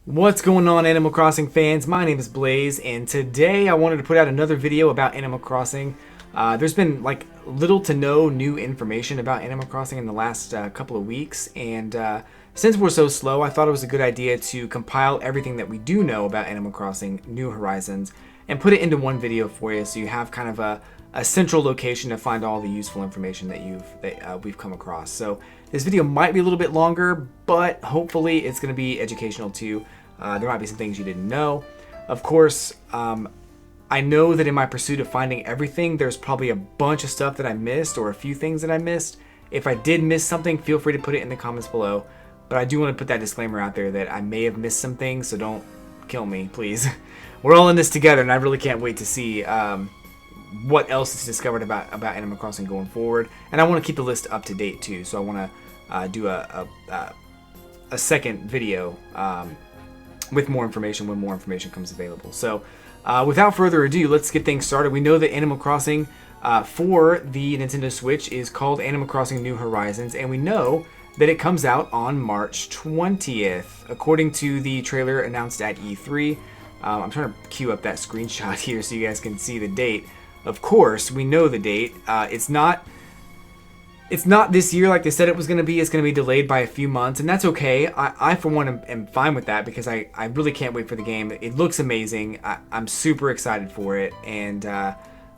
What's going on, Animal Crossing fans? My name is Blaze, and today I wanted to put out another video about Animal Crossing. There's been like little to no new information about Animal Crossing in the last couple of weeks, and since we're so slow, I thought it was a good idea to compile everything that we do know about Animal Crossing New Horizons and put it into one video for you, so you have kind of a central location to find all the useful information that we've come across. So this video might be a little bit longer, but hopefully it's going to be educational too. There might be some things you didn't know. Of course, I know that in my pursuit of finding everything, there's probably a bunch of stuff that I missed or a few things that I missed. If I did miss something, feel free to put it in the comments below. But I do want to put that disclaimer out there that I may have missed some things, so don't kill me, please. We're all in this together, and I really can't wait to see what else is discovered about Animal Crossing going forward. And I want to keep the list up to date too, so I want to do a second video with more information when more information comes available. So without further ado, let's get things started. We know that Animal Crossing for the Nintendo Switch is called Animal Crossing New Horizons, and we know that it comes out on March 20th, according to the trailer announced at E3. I'm trying to queue up that screenshot here so you guys can see the date. Of course, we know the date. It's not this year like they said it was going to be. It's going to be delayed by a few months, and that's okay. I for one, am fine with that because I really can't wait for the game. It looks amazing. I'm super excited for it, and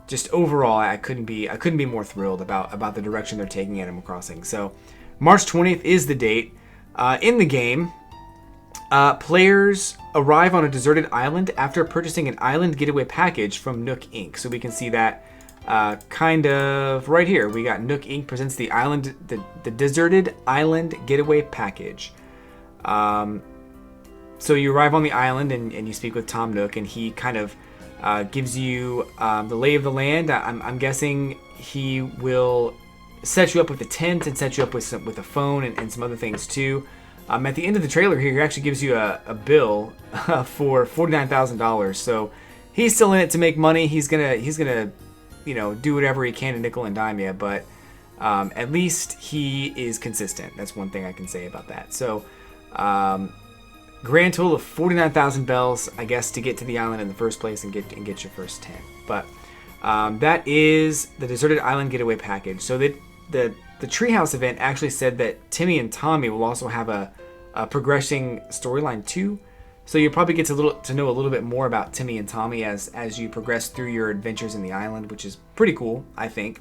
just overall, I couldn't be more thrilled about the direction they're taking Animal Crossing. So, March 20th is the date. In the game, players arrive on a deserted island after purchasing an island getaway package from Nook Inc. So we can see that kind of right here. We got Nook Inc. presents the deserted island getaway package. So you arrive on the island and you speak with Tom Nook, and he kind of gives you the lay of the land. I'm guessing he will set you up with a tent and set you up with a phone and some other things too. At the end of the trailer here, he actually gives you a bill for $49,000. So he's still in it to make money. He's gonna do whatever he can to nickel and dime you, but at least he is consistent. That's one thing I can say about that. So grand total of 49,000 bells, I guess, to get to the island in the first place and get your first tent. But that is the Deserted Island Getaway Package. So the Treehouse event actually said that Timmy and Tommy will also have a progressing storyline too. So you probably get to know a little bit more about Timmy and Tommy as you progress through your adventures in the island, which is pretty cool, I think.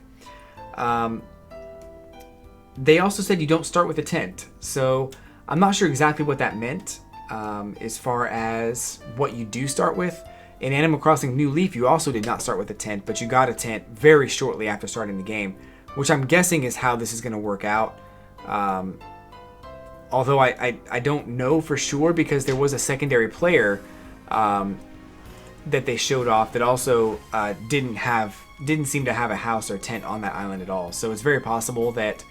They also said you don't start with a tent. So I'm not sure exactly what that meant as far as what you do start with. In Animal Crossing New Leaf, you also did not start with a tent, but you got a tent very shortly after starting the game, which I'm guessing is how this is going to work out. Although I don't know for sure, because there was a secondary player that they showed off that also didn't seem to have a house or tent on that island at all. So it's very possible that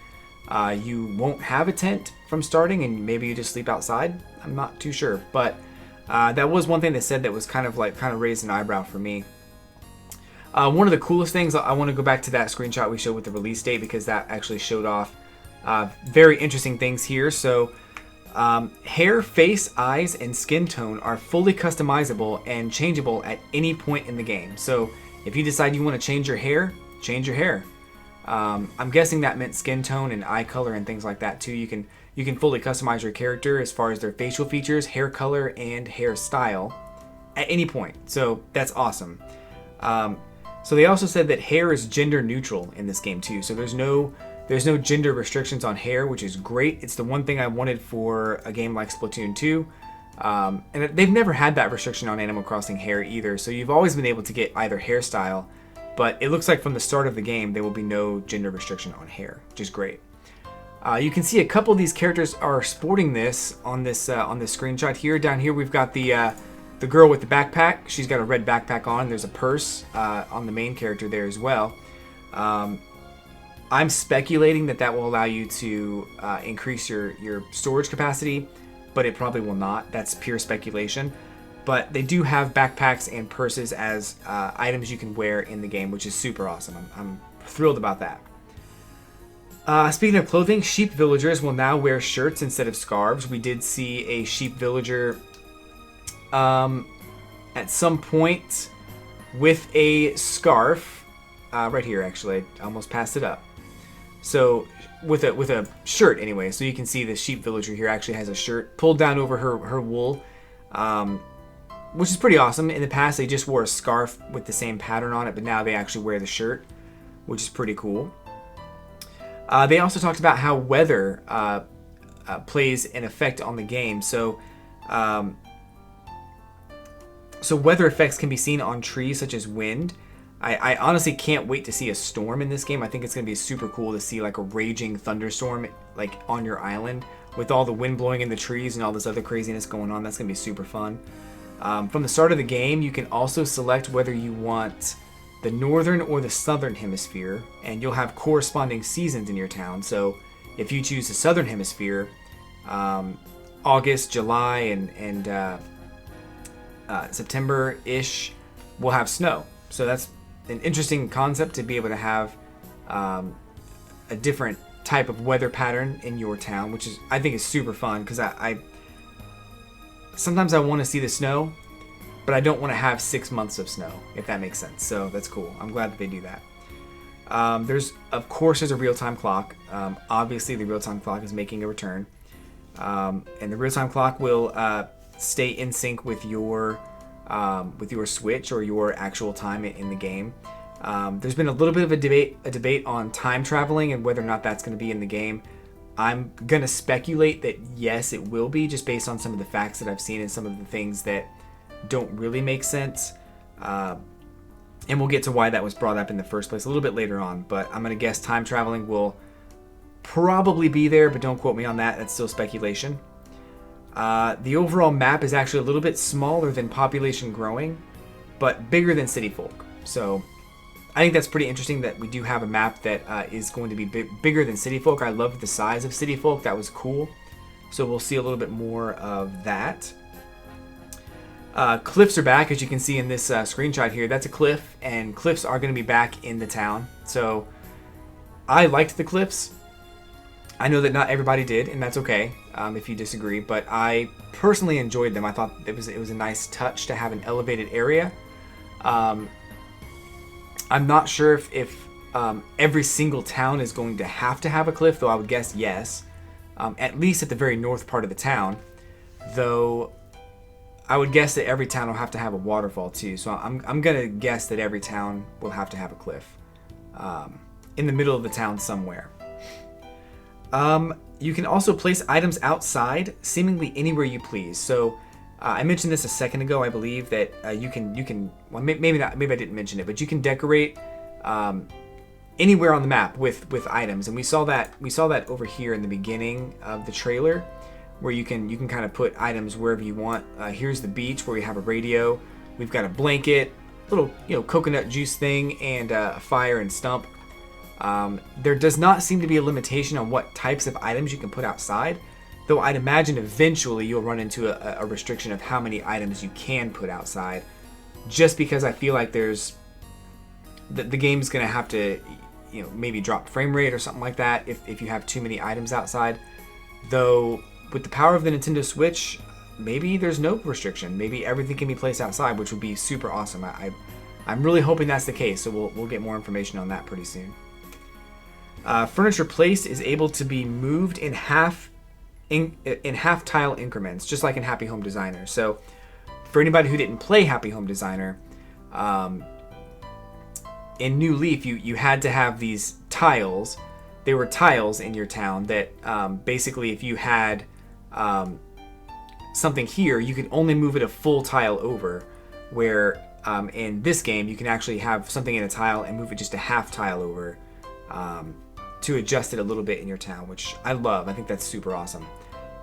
you won't have a tent from starting, and maybe you just sleep outside. I'm not too sure, but that was one thing they said that was kind of raised an eyebrow for me. One of the coolest things, I want to go back to that screenshot we showed with the release date, because that actually showed off very interesting things here. So hair, face, eyes, and skin tone are fully customizable and changeable at any point in the game. So if you decide you want to change your hair, change your hair. I'm guessing that meant skin tone and eye color and things like that too. You can fully customize your character as far as their facial features, hair color, and hairstyle at any point. So that's awesome. So they also said that hair is gender neutral in this game too. So there's no gender restrictions on hair, which is great. It's the one thing I wanted for a game like Splatoon 2. And they've never had that restriction on Animal Crossing hair either. So you've always been able to get either hairstyle, but it looks like from the start of the game there will be no gender restriction on hair, which is great. You can see a couple of these characters are sporting this on this screenshot here. Down here we've got the girl with the backpack. She's got a red backpack on. There's a purse on the main character there as well. I'm speculating that will allow you to increase your storage capacity, but it probably will not. That's pure speculation. But they do have backpacks and purses as items you can wear in the game, which is super awesome. I'm thrilled about that. Speaking of clothing, sheep villagers will now wear shirts instead of scarves. We did see a sheep villager at some point with a scarf. Right here, actually. I almost passed it up. So with a shirt anyway. So you can see the sheep villager here actually has a shirt pulled down over her wool, which is pretty awesome. In the past, they just wore a scarf with the same pattern on it, but now they actually wear the shirt, which is pretty cool. They also talked about how weather plays an effect on the game. So weather effects can be seen on trees such as wind. I honestly can't wait to see a storm in this game. I think it's going to be super cool to see like a raging thunderstorm like on your island with all the wind blowing in the trees and all this other craziness going on. That's going to be super fun. From the start of the game, you can also select whether you want the northern or the southern hemisphere, and you'll have corresponding seasons in your town. So if you choose the southern hemisphere, August, July, and September-ish will have snow. So that's an interesting concept to be able to have a different type of weather pattern in your town, which is I think is super fun because I sometimes I want to see the snow, but I don't want to have 6 months of snow, if that makes sense. So that's cool. I'm glad that they do that. There's a real-time clock. Obviously, the real-time clock is making a return, and the real-time clock will stay in sync with your Switch or your actual time in the game. There's been a little bit of a debate on time traveling and whether or not that's going to be in the game. I'm going to speculate that yes, it will be, just based on some of the facts that I've seen and some of the things that don't really make sense. And we'll get to why that was brought up in the first place a little bit later on. But I'm going to guess time traveling will probably be there, but don't quote me on that. That's still speculation. The overall map is actually a little bit smaller than Population Growing, but bigger than City Folk. So I think that's pretty interesting that we do have a map that is going to be bigger than City Folk. I loved the size of City Folk. That was cool. So we'll see a little bit more of that. Cliffs are back, as you can see in this screenshot here. That's a cliff, and cliffs are going to be back in the town. So I liked the cliffs. I know that not everybody did, and that's okay if you disagree, but I personally enjoyed them. I thought it was a nice touch to have an elevated area. I'm not sure if every single town is going to have a cliff, though I would guess yes. At least at the very north part of the town, though I would guess that every town will have to have a waterfall too. So I'm gonna guess that every town will have to have a cliff in the middle of the town somewhere. You can also place items outside, seemingly anywhere you please. So I mentioned this a second ago. I believe that you can. Well, maybe not. Maybe I didn't mention it, but you can decorate anywhere on the map with items, and we saw that over here in the beginning of the trailer, where you can kind of put items wherever you want. Here's the beach where we have a radio. We've got a blanket, little coconut juice thing, and a fire and stump. There does not seem to be a limitation on what types of items you can put outside, though I'd imagine eventually you'll run into a restriction of how many items you can put outside, just because I feel like there's the game's gonna have to maybe drop frame rate or something like that if you have too many items outside. Though with the power of the Nintendo Switch, maybe there's no restriction. Maybe everything can be placed outside, which would be super awesome. I'm really hoping that's the case, so we'll get more information on that pretty soon. Furniture placed is able to be moved in half tile increments, just like in Happy Home Designer. So for anybody who didn't play Happy Home Designer, in New Leaf you had to have these tiles. There were tiles in your town that basically if you had something here, you could only move it a full tile over, where in this game you can actually have something in a tile and move it just a half tile over to adjust it a little bit in your town, which I love. I think that's super awesome.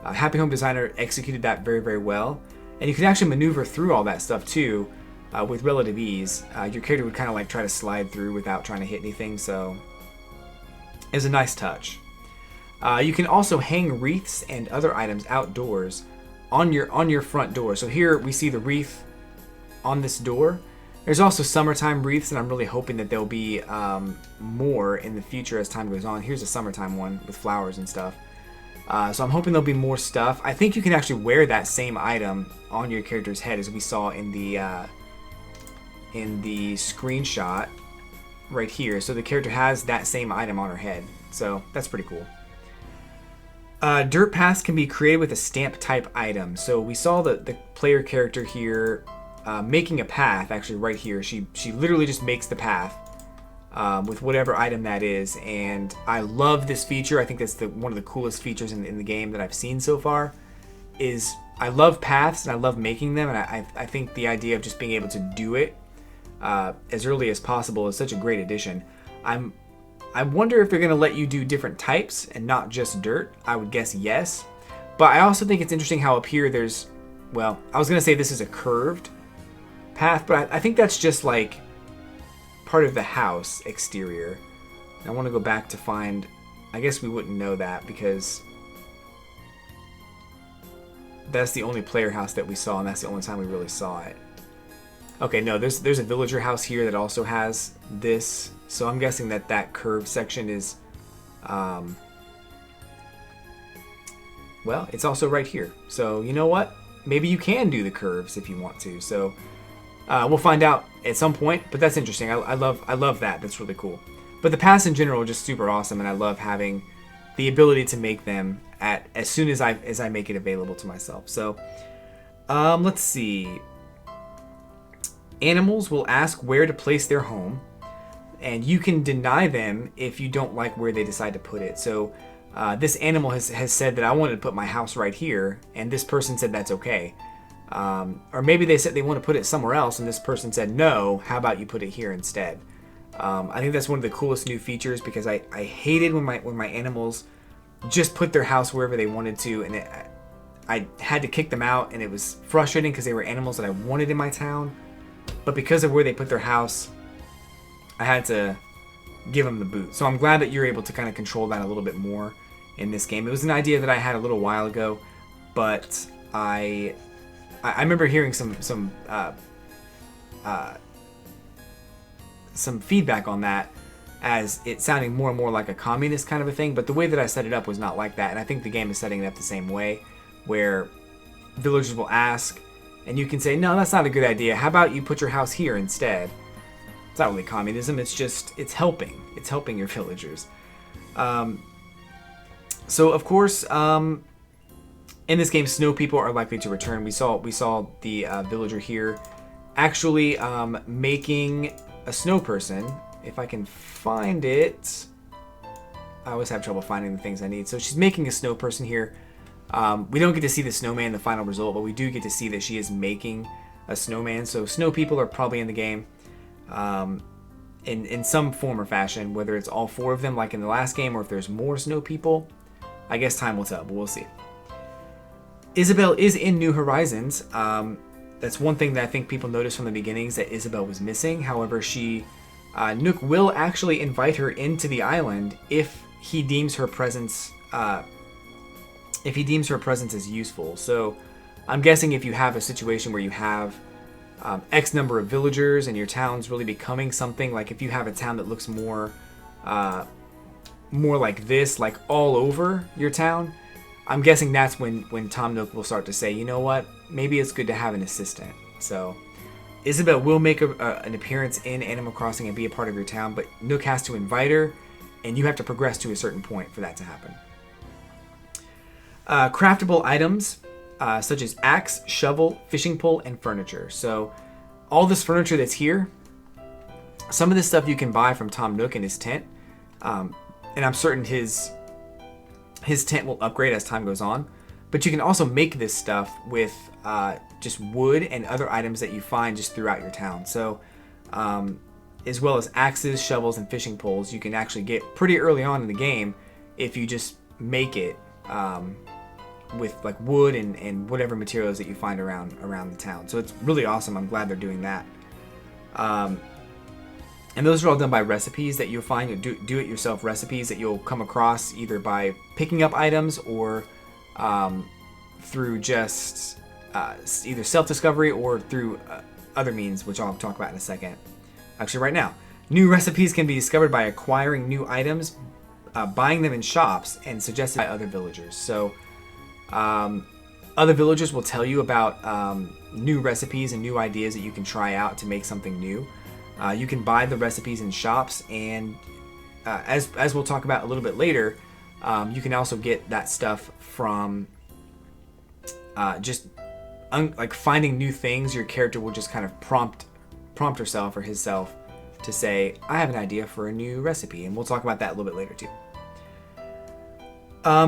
Happy Home Designer executed that very, very well, and you can actually maneuver through all that stuff too with relative ease. Your character would kind of like try to slide through without trying to hit anything, so it's a nice touch. You can also hang wreaths and other items outdoors on your front door. So here we see the wreath on this door. There's also summertime wreaths, and I'm really hoping that there'll be more in the future as time goes on. Here's a summertime one with flowers and stuff. So I'm hoping there'll be more stuff. I think you can actually wear that same item on your character's head, as we saw in the screenshot right here. So the character has that same item on her head. So that's pretty cool. Dirt paths can be created with a stamp type item. So we saw the player character here making a path, actually right here. She literally just makes the path with whatever item that is. And I love this feature. I think that's one of the coolest features in the game that I've seen so far. I love paths and I love making them. And I think the idea of just being able to do it as early as possible is such a great addition. I wonder if they're going to let you do different types and not just dirt. I would guess yes. But I also think it's interesting how up here there's, well, I was going to say this is a curved path, but I think that's just like part of the house exterior. I want to go back to find, I guess we wouldn't know that because that's the only player house that we saw, and that's the only time we really saw it. Okay, no, there's a villager house here that also has this, so I'm guessing that curved section is, well, it's also right here. So you know what? Maybe you can do the curves if you want to. So we'll find out at some point. But that's interesting. I love that. That's really cool. But the paths in general are just super awesome, and I love having the ability to make them as soon as I make it available to myself. So let's see. Animals will ask where to place their home, and you can deny them if you don't like where they decide to put it. So this animal has said that I wanted to put my house right here, and this person said that's okay. Or maybe they said they want to put it somewhere else, and this person said no, how about you put it here instead? I think that's one of the coolest new features, because I hated when my animals just put their house wherever they wanted to, and I had to kick them out, and it was frustrating because they were animals that I wanted in my town. But because of where they put their house, I had to give them the boot. So I'm glad that you're able to kind of control that a little bit more in this game. It was an idea that I had a little while ago, but I remember hearing some feedback on that, as it sounding more and more like a communist kind of a thing. But the way that I set it up was not like that, and I think the game is setting it up the same way, where villagers will ask, and you can say, no, that's not a good idea. How about you put your house here instead? It's not really communism. It's just, it's helping. It's helping your villagers. So, of course, in this game, snow people are likely to return. We saw the villager here actually making a snow person. If I can find it. I always have trouble finding the things I need. So she's making a snow person here. We don't get to see the snowman, the final result, but we do get to see that she is making a snowman. So snow people are probably in the game in some form or fashion, whether it's all 4 of them like in the last game, or if there's more snow people. I guess time will tell, but we'll see. Isabelle is in New Horizons. That's one thing that I think people noticed from the beginnings, that Isabelle was missing. However, Nook will actually invite her into the island if he deems her presence as useful. So I'm guessing if you have a situation where you have X number of villagers and your town's really becoming something, like if you have a town that looks more like this, like all over your town, I'm guessing that's when Tom Nook will start to say, you know what, maybe it's good to have an assistant. So Isabelle will make an appearance in Animal Crossing and be a part of your town, but Nook has to invite her, and you have to progress to a certain point for that to happen. Craftable items such as axe, shovel, fishing pole, and furniture. So all this furniture that's here, some of this stuff you can buy from Tom Nook in his tent, and I'm certain his tent will upgrade as time goes on. But you can also make this stuff with just wood and other items that you find just throughout your town. So as well as axes, shovels, and fishing poles, you can actually get pretty early on in the game if you just make it with like wood and whatever materials that you find around the town. So it's really awesome. I'm glad they're doing that. And those are all done by recipes that you'll find, do-it-yourself recipes that you'll come across either by picking up items or through just either self-discovery or through other means, which I'll talk about in a second. Actually, right now. New recipes can be discovered by acquiring new items buying them in shops and suggested by other villagers. So other villagers will tell you about new recipes and new ideas that you can try out to make something new. You can buy the recipes in shops, and as we'll talk about a little bit later, you can also get that stuff from like finding new things. Your character will just kind of prompt herself or himself to say, I have an idea for a new recipe, and we'll talk about that a little bit later too.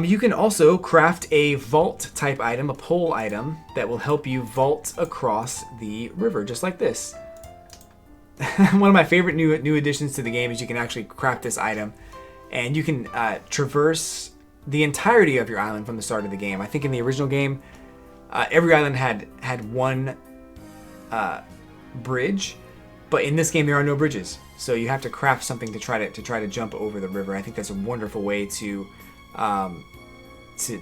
You can also craft a vault type item, a pole item, that will help you vault across the river, just like this. One of my favorite new additions to the game is you can actually craft this item, and you can traverse the entirety of your island from the start of the game. I think in the original game, every island had one bridge, but in this game there are no bridges, so you have to craft something to try to jump over the river. I think that's a wonderful way to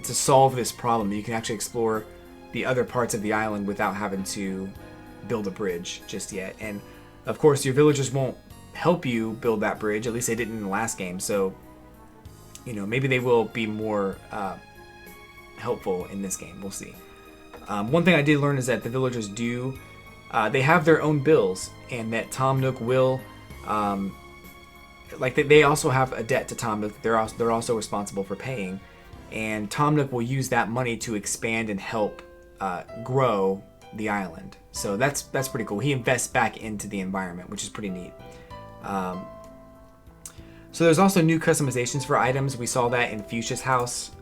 solve this problem. You can actually explore the other parts of the island without having to build a bridge just yet. And of course, your villagers won't help you build that bridge. At least they didn't in the last game. So, maybe they will be more helpful in this game. We'll see. One thing I did learn is that the villagers they have their own bills, and that Tom Nook will, they also have a debt to Tom Nook. They're also responsible for paying, and Tom Nook will use that money to expand and help grow the island. So that's pretty cool. He invests back into the environment, which is pretty neat. So there's also new customizations for items. We saw that in Fuchsia's house,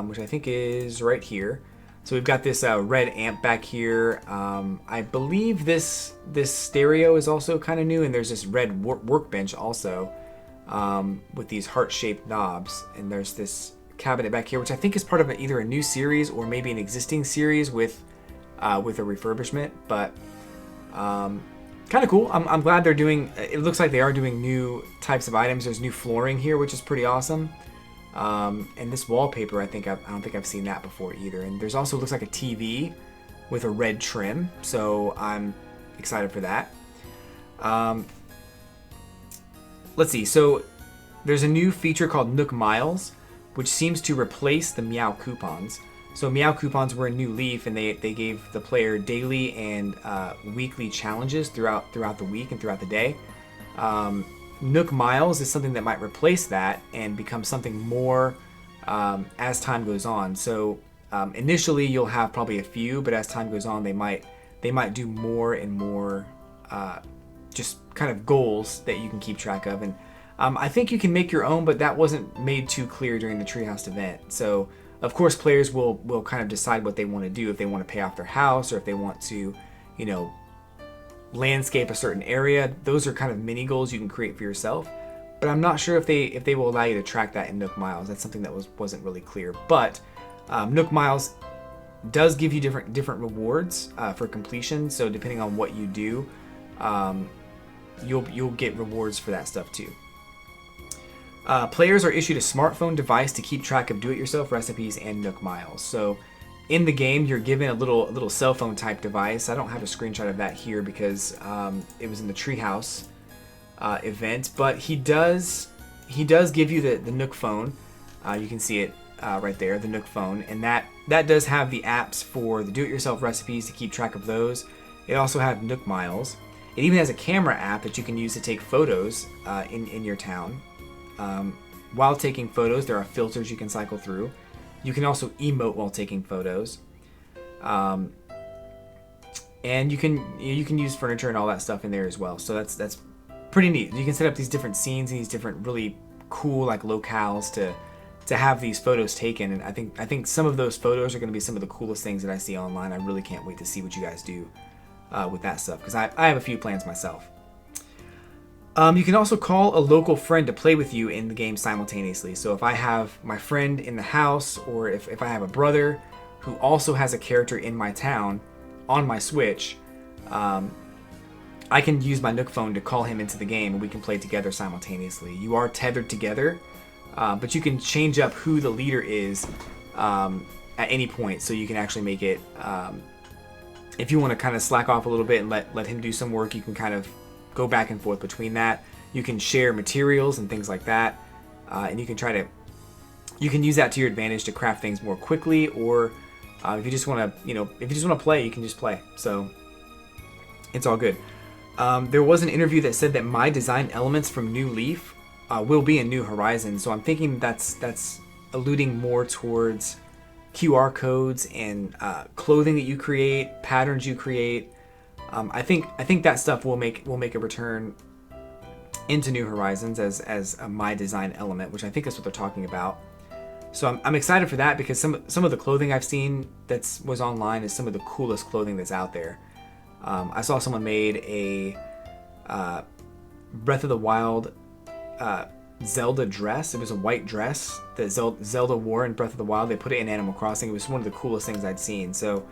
which I think is right here. So we've got this red amp back here. I believe this stereo is also kind of new, and there's this red workbench also with these heart-shaped knobs. And there's this cabinet back here, which I think is part of either a new series or maybe an existing series with a refurbishment, but kind of cool. I'm glad they're doing. It looks like they are doing new types of items. There's new flooring here, which is pretty awesome. And this wallpaper, I don't think I've seen that before either. And there's also looks like a TV with a red trim, so I'm excited for that. Let's see. So there's a new feature called Nook Miles, which seems to replace the Meow Coupons. So Meow Coupons were a new leaf, and they gave the player daily and weekly challenges throughout the week and throughout the day. Nook Miles is something that might replace that and become something more as time goes on. So initially you'll have probably a few, but as time goes on, they might do more and more just kind of goals that you can keep track of. And I think you can make your own, but that wasn't made too clear during the Treehouse event. So of course, players will kind of decide what they want to do, if they want to pay off their house or if they want to, landscape a certain area. Those are kind of mini goals you can create for yourself. But I'm not sure if they will allow you to track that in Nook Miles. That's something that wasn't really clear. But Nook Miles does give you different rewards for completion. So depending on what you do, you'll get rewards for that stuff too. Players are issued a smartphone device to keep track of do-it-yourself recipes and Nook Miles. So in the game, you're given a little cell phone type device. I don't have a screenshot of that here because it was in the Treehouse event, but he does give you the Nook phone. You can see it right there, the Nook phone, and that does have the apps for the do-it-yourself recipes to keep track of those. It also has Nook Miles. It even has a camera app that you can use to take photos in your town. While taking photos, there are filters you can cycle through. You can also emote while taking photos, and you can use furniture and all that stuff in there as well. So that's pretty neat. You can set up these different scenes and these different really cool like locales to have these photos taken. And I think some of those photos are going to be some of the coolest things that I see online. I really can't wait to see what you guys do with that stuff, because I have a few plans myself. You can also call a local friend to play with you in the game simultaneously. So if I have my friend in the house, or if I have a brother who also has a character in my town on my Switch, I can use my Nook phone to call him into the game, and we can play together simultaneously. You are tethered together, but you can change up who the leader is at any point. So you can actually make it, if you want to kind of slack off a little bit and let him do some work, you can kind of go back and forth between that. You can share materials and things like that. and you can use that to your advantage to craft things more quickly, or if you just want to play, you can just play. So it's all good. There was an interview that said that my design elements from New Leaf will be in New Horizons. So I'm thinking that's alluding more towards QR codes and clothing that you create, patterns you create. I think that stuff will make a return into New Horizons as a my design element, which I think is what they're talking about. So I'm excited for that, because some of the clothing I've seen was online is some of the coolest clothing that's out there. I saw someone made a Breath of the Wild Zelda dress. It was a white dress that Zelda wore in Breath of the Wild. They put it in Animal Crossing. It was one of the coolest things I'd seen. So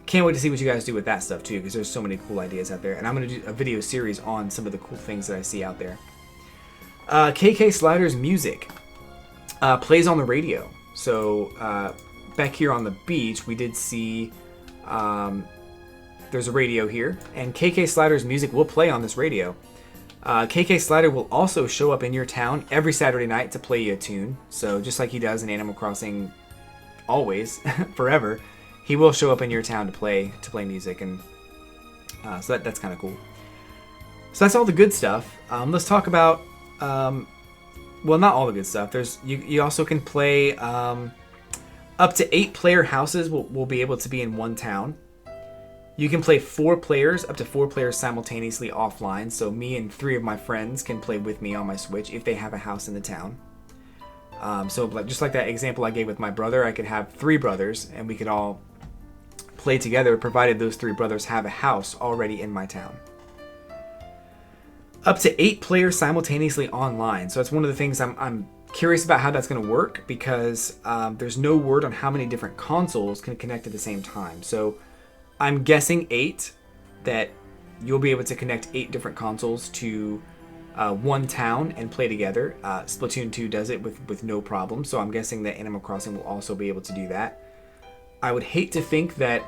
can't wait to see what you guys do with that stuff too, because there's so many cool ideas out there. And I'm going to do a video series on some of the cool things that I see out there. KK Slider's music plays on the radio. So back here on the beach, we did see there's a radio here, and KK Slider's music will play on this radio. KK Slider will also show up in your town every Saturday night to play you a tune. So just like he does in Animal Crossing always, forever, he will show up in your town to play music, and so that's kind of cool. So that's all the good stuff. Let's talk about, well, not all the good stuff. You also can play up to 8 player houses will be able to be in one town. You can play 4 players, up to 4 players simultaneously offline. So me and 3 of my friends can play with me on my Switch if they have a house in the town. So just like that example I gave with my brother, I could have 3 brothers and we could all play together, provided those 3 brothers have a house already in my town. Up to 8 players simultaneously online. So that's one of the things I'm curious about how that's going to work, because there's no word on how many different consoles can connect at the same time. So I'm guessing 8, that you'll be able to connect 8 different consoles to one town and play together. Splatoon 2 does it with no problem, so I'm guessing that Animal Crossing will also be able to do that. I would hate to think that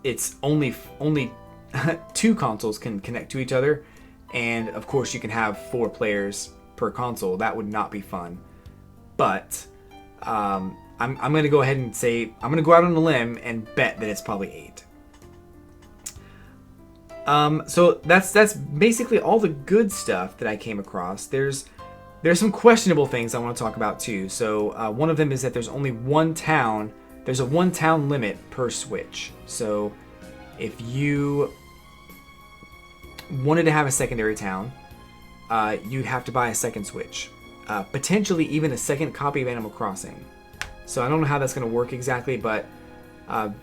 it's only 2 consoles can connect to each other, and of course you can have 4 players per console. That would not be fun. But I'm going to go ahead and say, I'm going to go out on a limb and bet that it's probably 8. So that's basically all the good stuff that I came across. There's some questionable things I want to talk about too. So one of them is that there's only one town. There's a 1 town limit per Switch. So if you wanted to have a secondary town, you'd have to buy a second Switch. Potentially even a second copy of Animal Crossing. So I don't know how that's going to work exactly, but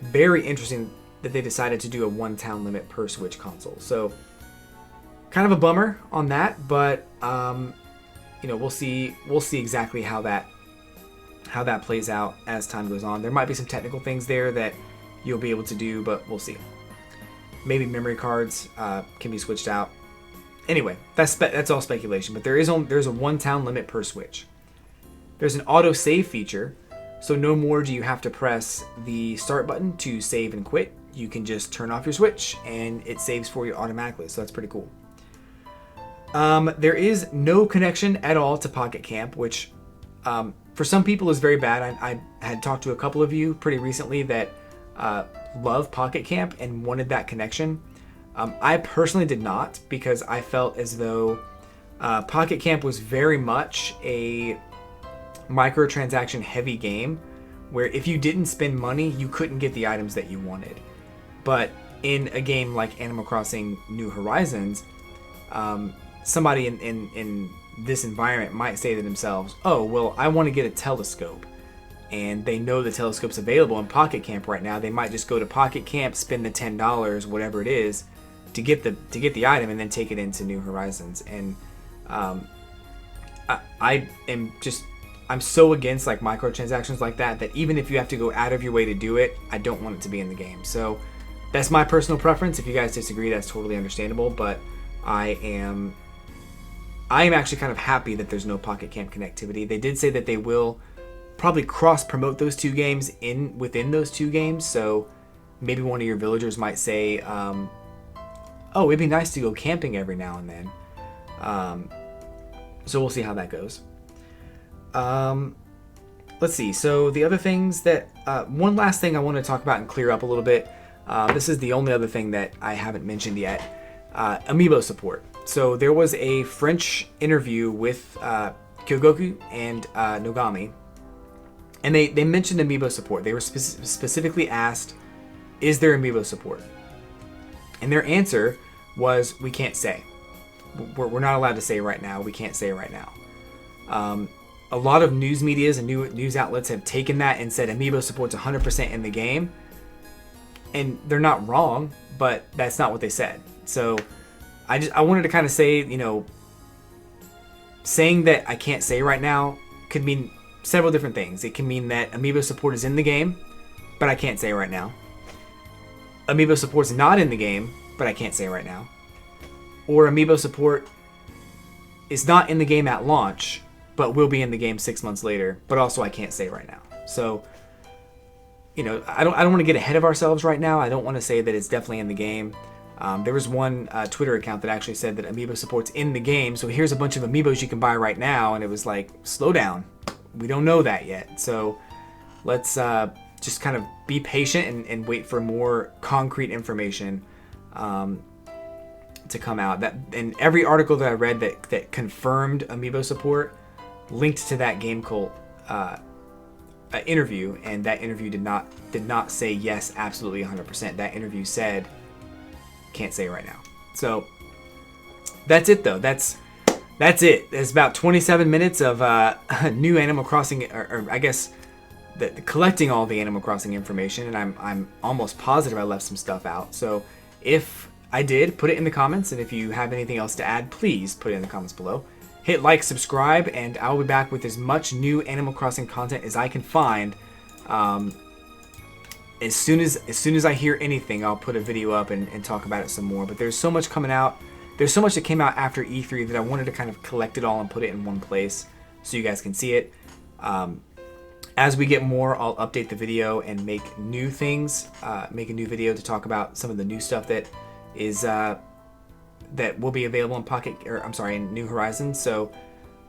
very interesting that they decided to do a 1 town limit per Switch console. So kind of a bummer on that, but we'll see exactly how that plays out as time goes on. There might be some technical things there that you'll be able to do, but we'll see. Maybe memory cards can be switched out. Anyway, that's all speculation, but there's a 1 town limit per Switch. There's an auto save feature. So no more do you have to press the start button to save and quit. You can just turn off your Switch and it saves for you automatically. So that's pretty cool. There is no connection at all to Pocket Camp, which for some people is very bad. I had talked to a couple of you pretty recently that love Pocket Camp and wanted that connection. I personally did not, because I felt as though Pocket Camp was very much a microtransaction heavy game, where if you didn't spend money, you couldn't get the items that you wanted. But in a game like Animal Crossing New Horizons, somebody in this environment might say to themselves, oh, well, I want to get a telescope, and they know the telescope's available in Pocket Camp right now. They might just go to Pocket Camp, spend the $10, whatever it is, to get the item, and then take it into New Horizons. And I'm so against like microtransactions like that even if you have to go out of your way to do it, I don't want it to be in the game. So that's my personal preference. If you guys disagree, that's totally understandable, but I am actually kind of happy that there's no Pocket Camp connectivity. They did say that they will probably cross promote those 2 games within those 2 games. So maybe one of your villagers might say, oh, it'd be nice to go camping every now and then. So we'll see how that goes. Let's see. So the other things that one last thing I want to talk about and clear up a little bit. This is the only other thing that I haven't mentioned yet. Amiibo support. So there was a French interview with Kyogoku and Nogami, and they mentioned Amiibo support. They were specifically asked, "Is there Amiibo support?" And their answer was, "We can't say. We're not allowed to say right now. We can't say right now." A lot of news medias and news outlets have taken that and said Amiibo support's 100% in the game. And they're not wrong, but that's not what they said. So I wanted to kind of say, saying that I can't say right now could mean several different things. It can mean that Amiibo support is in the game, but I can't say right now. Amiibo support's not in the game, but I can't say right now. Or Amiibo support is not in the game at launch, but will be in the game 6 months later, but also I can't say right now. So, I don't want to get ahead of ourselves right now. I don't want to say that it's definitely in the game. There was one Twitter account that actually said that Amiibo support's in the game, so here's a bunch of Amiibos you can buy right now, and it was like, slow down. We don't know that yet. So let's just kind of be patient and wait for more concrete information to come out. And every article that I read that confirmed Amiibo support linked to that GameCult interview, and that interview did not say yes, absolutely 100%. That interview said, can't say right now. So that's it, though. That's it. It's about 27 minutes of new Animal Crossing, or I guess collecting all the Animal Crossing information, and I'm almost positive I left some stuff out. So if I did, put it in the comments, and if you have anything else to add, please put it in the comments below. Hit like, subscribe, and I'll be back with as much new Animal Crossing content as I can find. As soon as I hear anything, I'll put a video up and talk about it some more. But there's so much coming out. There's so much that came out after E3 that I wanted to kind of collect it all and put it in one place so you guys can see it. As we get more, I'll update the video and make new things. Make a new video to talk about some of the new stuff that is that will be available in New Horizons. So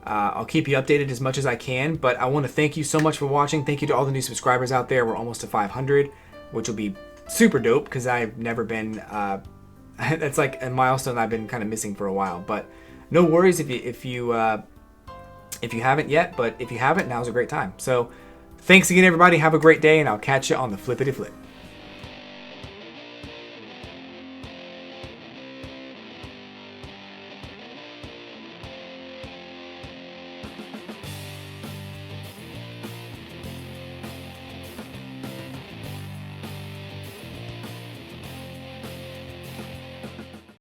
I'll keep you updated as much as I can, but I want to thank you so much for watching. Thank you to all the new subscribers out there. We're almost to 500, which will be super dope because I've never been, that's like a milestone I've been kind of missing for a while, but no worries if you haven't yet, but if you haven't, now's a great time. So thanks again, everybody. Have a great day, and I'll catch you on the flippity flip.